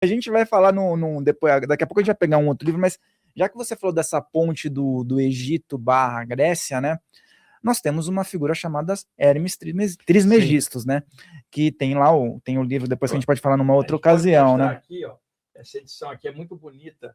A gente vai falar depois, daqui a pouco a gente vai pegar um outro livro, mas já que você falou dessa ponte do Egito barra Grécia, né? Nós temos uma figura chamada Hermes Sim. Trismegistus, né? Que tem lá tem o livro, depois que a gente pode falar numa outra A gente pode ocasião, mostrar né? aqui, ó, essa edição aqui é muito bonita,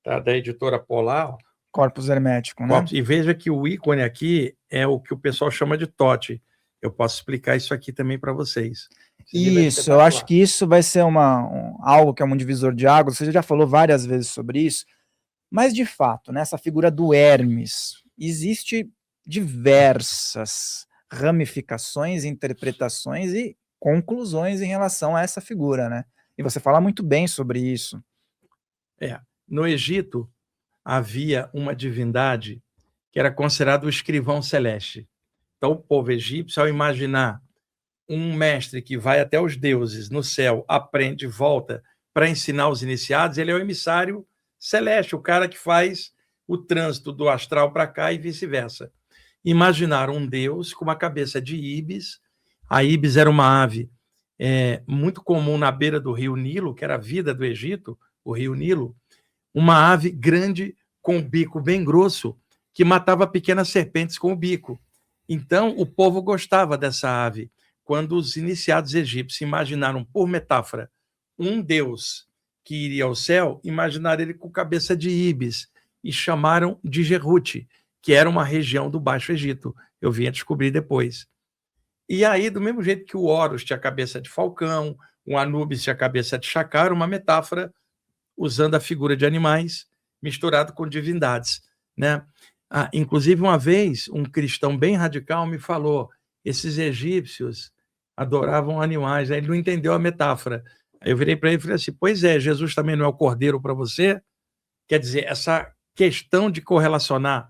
tá? Da editora Polar, ó. Corpus Hermético, né? E veja que o ícone aqui é o que o pessoal chama de tote. Eu posso explicar isso aqui também para vocês. Esse livro é Isso, eu acho espetacular. que isso vai ser algo que é um divisor de águas. Você já falou várias vezes sobre isso, mas de fato, nessa figura do Hermes, existe diversas ramificações, interpretações e conclusões em relação a essa figura, né? E você fala muito bem sobre isso. No Egito havia uma divindade que era considerado o escrivão celeste. Então, o povo egípcio, ao imaginar um mestre que vai até os deuses no céu, aprende, volta para ensinar os iniciados, ele é o emissário celeste, o cara que faz o trânsito do astral para cá e vice-versa. Imaginaram um deus com uma cabeça de íbis. A íbis era uma ave muito comum na beira do rio Nilo, que era a vida do Egito, o rio Nilo, uma ave grande com o bico bem grosso que matava pequenas serpentes com o bico. Então, o povo gostava dessa ave. Quando os iniciados egípcios imaginaram, por metáfora, um deus que iria ao céu, imaginaram ele com cabeça de íbis e chamaram de Gerute, que era uma região do Baixo Egito. Eu vim a descobrir depois. E aí, do mesmo jeito que o Horus tinha a cabeça de falcão, o Anubis tinha a cabeça de chacal, uma metáfora usando a figura de animais misturado com divindades, né? Inclusive, uma vez, um cristão bem radical me falou, esses egípcios adoravam animais, aí ele não entendeu a metáfora. Aí eu virei para ele e falei assim, pois é, Jesus também não é o cordeiro para você? Quer dizer, essa questão de correlacionar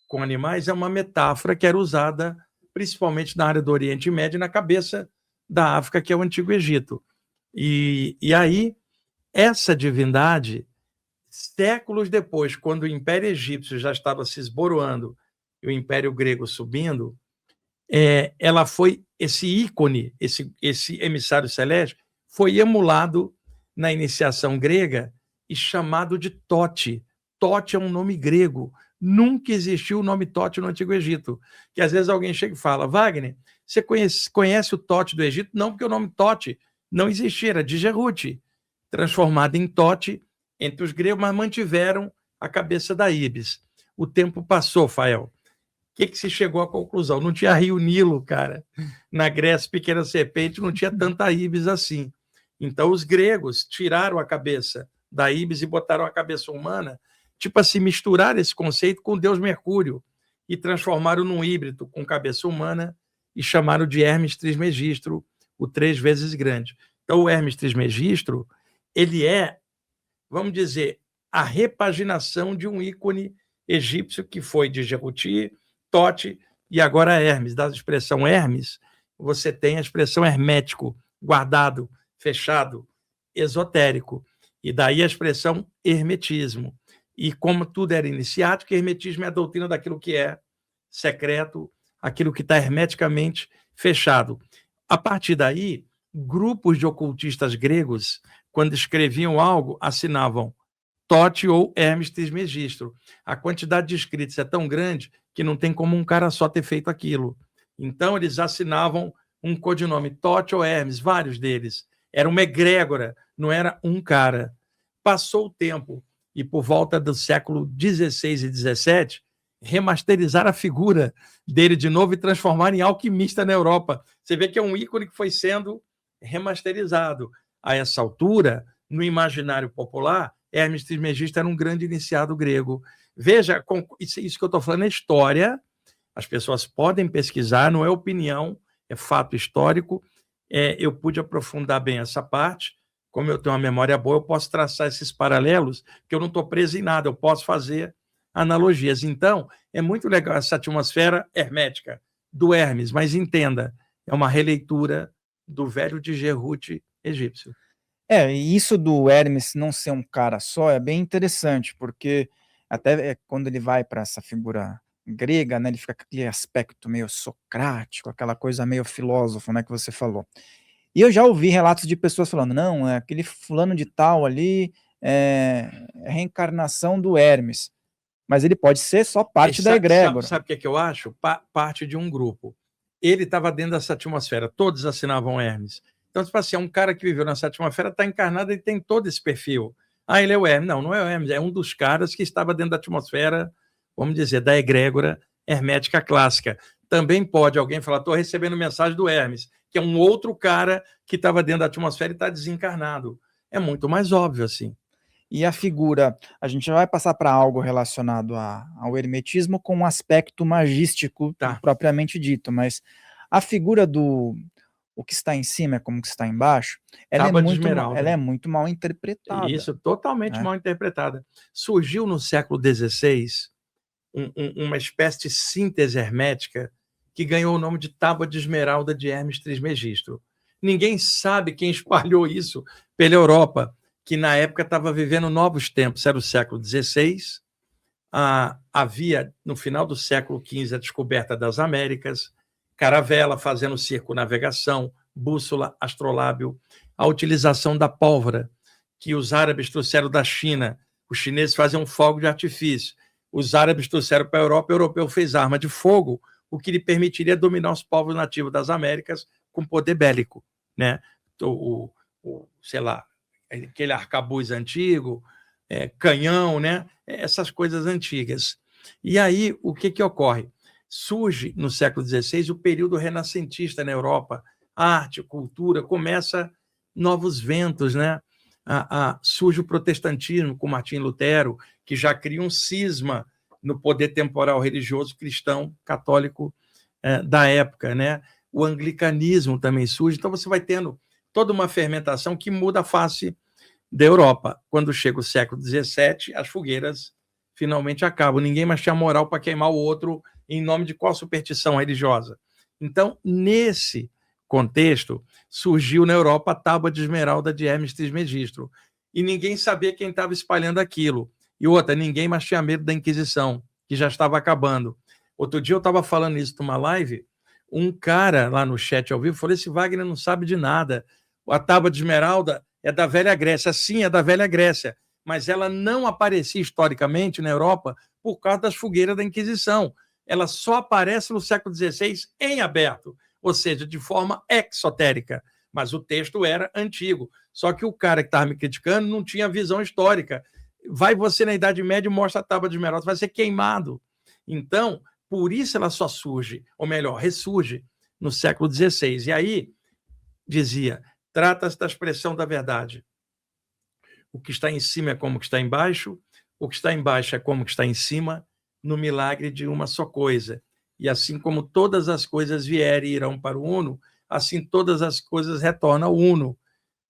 com animais é uma metáfora que era usada principalmente na área do Oriente Médio e na cabeça da África, que é o Antigo Egito. E aí, essa divindade, séculos depois, quando o Império Egípcio já estava se esboroando e o Império Grego subindo, ela foi, esse ícone, esse emissário celeste, foi emulado na iniciação grega e chamado de Tote. Tote é um nome grego. Nunca existiu o nome Tote no Antigo Egito. Que às vezes alguém chega e fala, Wagner, você conhece o Tote do Egito? Não, porque o nome Tote não existia, era de Gerute, transformado em Tote entre os gregos, mas mantiveram a cabeça da Íbis. O tempo passou, Fael. O que se chegou à conclusão? Não tinha rio Nilo, cara. Na Grécia, pequena serpente, não tinha tanta íbis assim. Então, os gregos tiraram a cabeça da íbis e botaram a cabeça humana, tipo assim, misturaram esse conceito com o deus Mercúrio e transformaram num híbrido com cabeça humana e chamaram de Hermes Trismegistro, o 3 vezes grande. Então, o Hermes Trismegistro, ele é, vamos dizer, a repaginação de um ícone egípcio que foi de Jeruti, Tote e agora Hermes. Da expressão Hermes, você tem a expressão hermético, guardado, fechado, esotérico. E daí a expressão hermetismo. E como tudo era iniciático, hermetismo é a doutrina daquilo que é secreto, aquilo que está hermeticamente fechado. A partir daí, grupos de ocultistas gregos, quando escreviam algo, assinavam Tote ou Hermes Trismegistro. A quantidade de escritos é tão grande que não tem como um cara só ter feito aquilo. Então, eles assinavam um codinome, Tote ou Hermes, vários deles. Era uma egrégora, não era um cara. Passou o tempo e, por volta do século XVI e XVII, remasterizaram a figura dele de novo e transformaram em alquimista na Europa. Você vê que é um ícone que foi sendo remasterizado. A essa altura, no imaginário popular, Hermes Trismegisto era um grande iniciado grego. Veja, isso que eu estou falando é história, as pessoas podem pesquisar, não é opinião, é fato histórico. Eu pude aprofundar bem essa parte, como eu tenho uma memória boa, eu posso traçar esses paralelos, que eu não estou preso em nada, eu posso fazer analogias. Então, é muito legal essa atmosfera hermética do Hermes, mas entenda, é uma releitura do velho de Gerute egípcio. E isso do Hermes não ser um cara só é bem interessante, porque até quando ele vai para essa figura grega, né, ele fica com aquele aspecto meio socrático, aquela coisa meio filósofo, né, que você falou. E eu já ouvi relatos de pessoas falando, não, é aquele fulano de tal ali é reencarnação do Hermes. Mas ele pode ser só parte da egrégora. Sabe o que eu acho? Parte de um grupo. Ele estava dentro dessa atmosfera, todos assinavam Hermes. Então, tipo assim, é um cara que viveu nessa atmosfera, está encarnado e tem todo esse perfil. Ah, ele é o Hermes. Não, não é o Hermes, é um dos caras que estava dentro da atmosfera, vamos dizer, da egrégora hermética clássica. Também pode alguém falar, estou recebendo mensagem do Hermes, que é um outro cara que estava dentro da atmosfera e está desencarnado. É muito mais óbvio, assim. E a figura, a gente vai passar para algo relacionado ao hermetismo com um aspecto magístico propriamente dito, mas a figura do o que está em cima é como o que está embaixo, ela é muito mal interpretada. Isso, totalmente mal interpretada. Surgiu no século XVI uma espécie de síntese hermética que ganhou o nome de Tábua de Esmeralda de Hermes Trismegisto. Ninguém sabe quem espalhou isso pela Europa, que na época estava vivendo novos tempos, era o século XVI, havia, no final do século XV, a descoberta das Américas, caravela fazendo circunnavegação, bússola, astrolábio, a utilização da pólvora, que os árabes trouxeram da China, os chineses faziam fogo de artifício, os árabes trouxeram para a Europa, o europeu fez arma de fogo, o que lhe permitiria dominar os povos nativos das Américas com poder bélico, né? Sei lá, aquele arcabuz antigo, canhão, né? Essas coisas antigas. E aí, o que ocorre? Surge, no século XVI, o período renascentista na Europa. Arte, cultura, começa novos ventos, né? Surge o protestantismo com Martim Lutero, que já cria um cisma no poder temporal religioso cristão católico da época, né? O anglicanismo também surge. Então, você vai tendo toda uma fermentação que muda a face da Europa. Quando chega o século XVII, as fogueiras finalmente acabam. Ninguém mais tinha moral para queimar o outro em nome de qual superstição religiosa. Então, nesse contexto, surgiu na Europa a Tábua de Esmeralda de Hermes Trismegisto. E ninguém sabia quem estava espalhando aquilo. E outra, ninguém mais tinha medo da Inquisição, que já estava acabando. Outro dia eu estava falando isso numa live, um cara lá no chat ao vivo falou, esse Wagner não sabe de nada. A Tábua de Esmeralda é da Velha Grécia. Sim, é da Velha Grécia, mas ela não aparecia historicamente na Europa por causa das fogueiras da Inquisição. Ela só aparece no século XVI em aberto, ou seja, de forma exotérica. Mas o texto era antigo. Só que o cara que estava me criticando não tinha visão histórica. Vai você na Idade Média e mostra a Tábua de Esmeralda, vai ser queimado. Então, por isso ela só surge, ou melhor, ressurge no século XVI. E aí, dizia, trata-se da expressão da verdade. O que está em cima é como o que está embaixo, o que está embaixo é como o que está em cima, no milagre de uma só coisa. E assim como todas as coisas vierem e irão para o Uno, assim todas as coisas retornam ao Uno.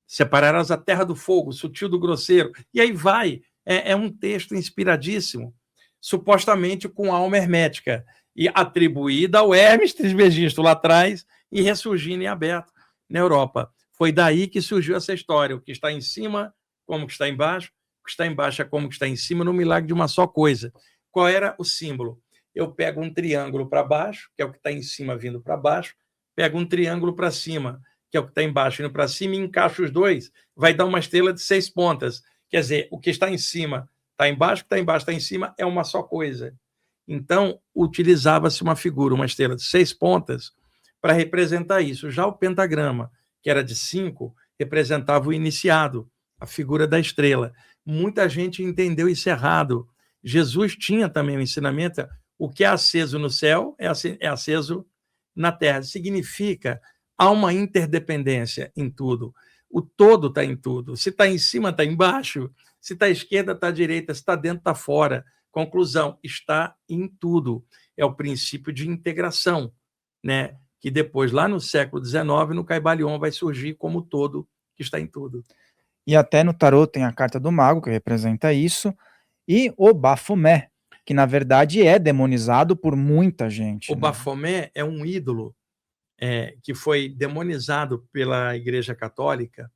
Separarás a terra do fogo, o sutil do grosseiro. E aí vai. É um texto inspiradíssimo, supostamente com alma hermética, e atribuída ao Hermes Trismegisto lá atrás e ressurgindo em aberto na Europa. Foi daí que surgiu essa história. O que está em cima, como que está embaixo, o que está embaixo é como que está em cima, no milagre de uma só coisa. Qual era o símbolo? Eu pego um triângulo para baixo, que é o que está em cima vindo para baixo, pego um triângulo para cima, que é o que está embaixo indo para cima, e encaixo os dois, vai dar uma estrela de 6 pontas. Quer dizer, o que está em cima está embaixo, o que está embaixo está em cima, é uma só coisa. Então, utilizava-se uma figura, uma estrela de 6 pontas, para representar isso. Já o pentagrama, que era de 5, representava o iniciado, a figura da estrela. Muita gente entendeu isso errado. Jesus tinha também o ensinamento, o que é aceso no céu é aceso na terra. Significa, há uma interdependência em tudo. O todo está em tudo. Se está em cima, está embaixo. Se está à esquerda, está à direita. Se está dentro, está fora. Conclusão, está em tudo. É o princípio de integração, né? Que depois, lá no século XIX, no Caibalion, vai surgir como todo que está em tudo. E até no tarot tem a carta do mago, que representa isso, e o Bafomé, que na verdade é demonizado por muita gente. O Bafomé é um ídolo que foi demonizado pela Igreja Católica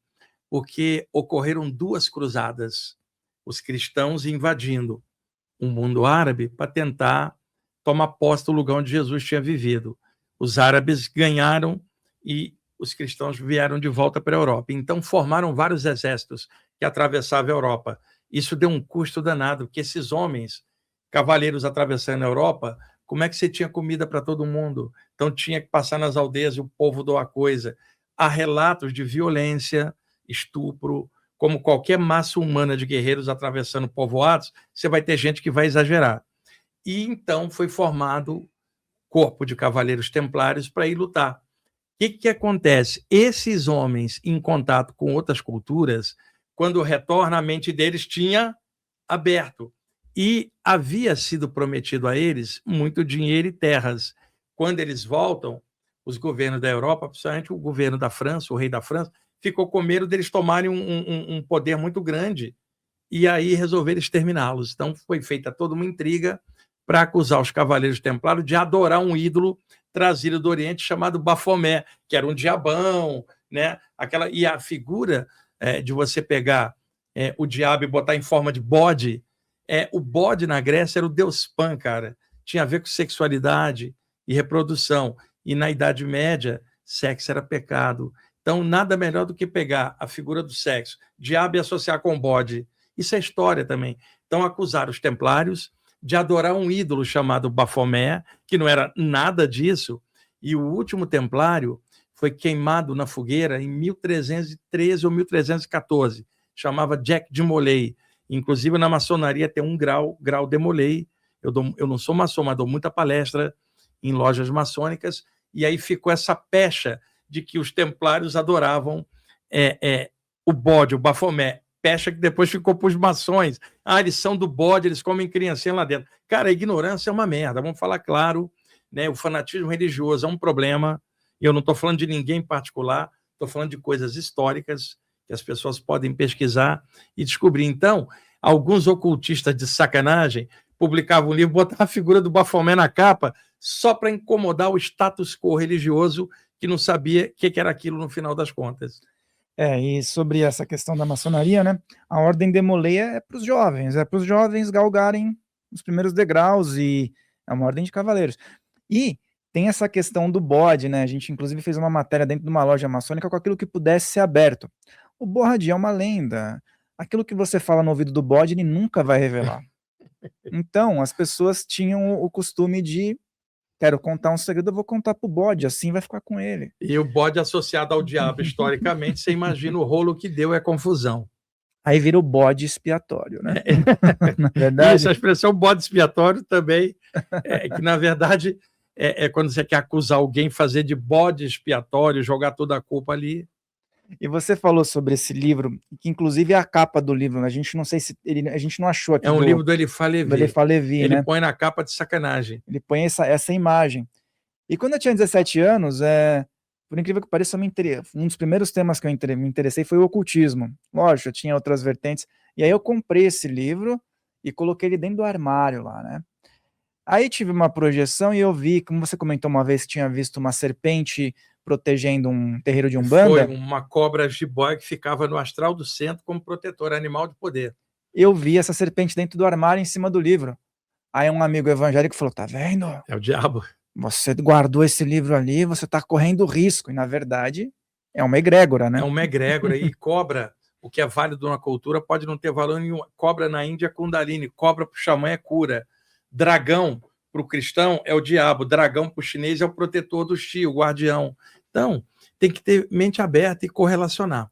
porque ocorreram 2 cruzadas, os cristãos invadindo o mundo árabe para tentar tomar posse do lugar onde Jesus tinha vivido. Os árabes ganharam e os cristãos vieram de volta para a Europa. Então, formaram vários exércitos que atravessavam a Europa. Isso deu um custo danado, porque esses homens, cavaleiros atravessando a Europa, como é que você tinha comida para todo mundo? Então, tinha que passar nas aldeias e o povo doar coisa. Há relatos de violência, estupro, como qualquer massa humana de guerreiros atravessando povoados, você vai ter gente que vai exagerar. E então foi formado corpo de cavaleiros templários para ir lutar. O que acontece? Esses homens, em contato com outras culturas, quando retorna, a mente deles tinha aberto. E havia sido prometido a eles muito dinheiro e terras. Quando eles voltam, os governos da Europa, principalmente o governo da França, o rei da França, ficou com medo deles tomarem um poder muito grande e aí resolveram exterminá-los. Então foi feita toda uma intriga para acusar os cavaleiros templários de adorar um ídolo trazido do Oriente chamado Bafomé, que era um diabão, né? E a figura de você pegar o diabo e botar em forma de bode, o bode na Grécia era o deus Pan, cara. Tinha a ver com sexualidade e reprodução. E na Idade Média, sexo era pecado. Então, nada melhor do que pegar a figura do sexo, diabo, e associar com bode. Isso é história também. Então, acusaram os templários de adorar um ídolo chamado Bafomé, que não era nada disso, e o último templário foi queimado na fogueira em 1313 ou 1314, chamava Jack de Molay. Inclusive, na maçonaria tem um grau de Molay. Eu não sou maçom, mas dou muita palestra em lojas maçônicas, e aí ficou essa pecha de que os templários adoravam o bode, o Bafomé, pecha que depois ficou para os maçons. Eles são do bode, eles comem criancinha lá dentro. Cara, a ignorância é uma merda, vamos falar claro, né? O fanatismo religioso é um problema, e eu não estou falando de ninguém em particular, estou falando de coisas históricas que as pessoas podem pesquisar e descobrir. Então, alguns ocultistas de sacanagem publicavam um livro, botavam a figura do Bafomé na capa só para incomodar o status quo religioso que não sabia o que era aquilo no final das contas. E sobre essa questão da maçonaria, né? A ordem de Molay é para os jovens galgarem os primeiros degraus, e é uma ordem de cavaleiros. E tem essa questão do bode, né? A gente inclusive fez uma matéria dentro de uma loja maçônica com aquilo que pudesse ser aberto. O bode é uma lenda. Aquilo que você fala no ouvido do bode, ele nunca vai revelar. Então, as pessoas tinham o costume de: quero contar um segredo, eu vou contar pro bode, assim vai ficar com ele. E o bode associado ao diabo, historicamente, você imagina o rolo que deu, é confusão. Aí vira o bode expiatório, né? Na verdade. Isso, a expressão bode expiatório também, que na verdade é quando você quer acusar alguém, fazer de bode expiatório, jogar toda a culpa ali. E você falou sobre esse livro, que inclusive é a capa do livro, né? A gente não sei se a gente não achou aqui. É um livro do Eliphas Levi. Ele põe na capa de sacanagem. Ele põe essa imagem. E quando eu tinha 17 anos, por incrível que pareça, um dos primeiros temas que eu me interessei foi o ocultismo. Lógico, eu tinha outras vertentes. E aí eu comprei esse livro e coloquei ele dentro do armário lá, né? Aí tive uma projeção e eu vi, como você comentou uma vez que tinha visto uma serpente protegendo um terreiro de Umbanda. Foi uma cobra jiboia que ficava no astral do centro como protetora, animal de poder. Eu vi essa serpente dentro do armário em cima do livro. Aí um amigo evangélico falou: tá vendo? É o diabo. Você guardou esse livro ali, você tá correndo risco. E na verdade é uma egrégora, né? É uma egrégora. E cobra, o que é válido na cultura, pode não ter valor nenhum. Cobra na Índia é Kundalini, cobra para o xamã é cura. Dragão para o cristão é o diabo, dragão para o chinês é o protetor do chi, o guardião. Então, tem que ter mente aberta e correlacionar.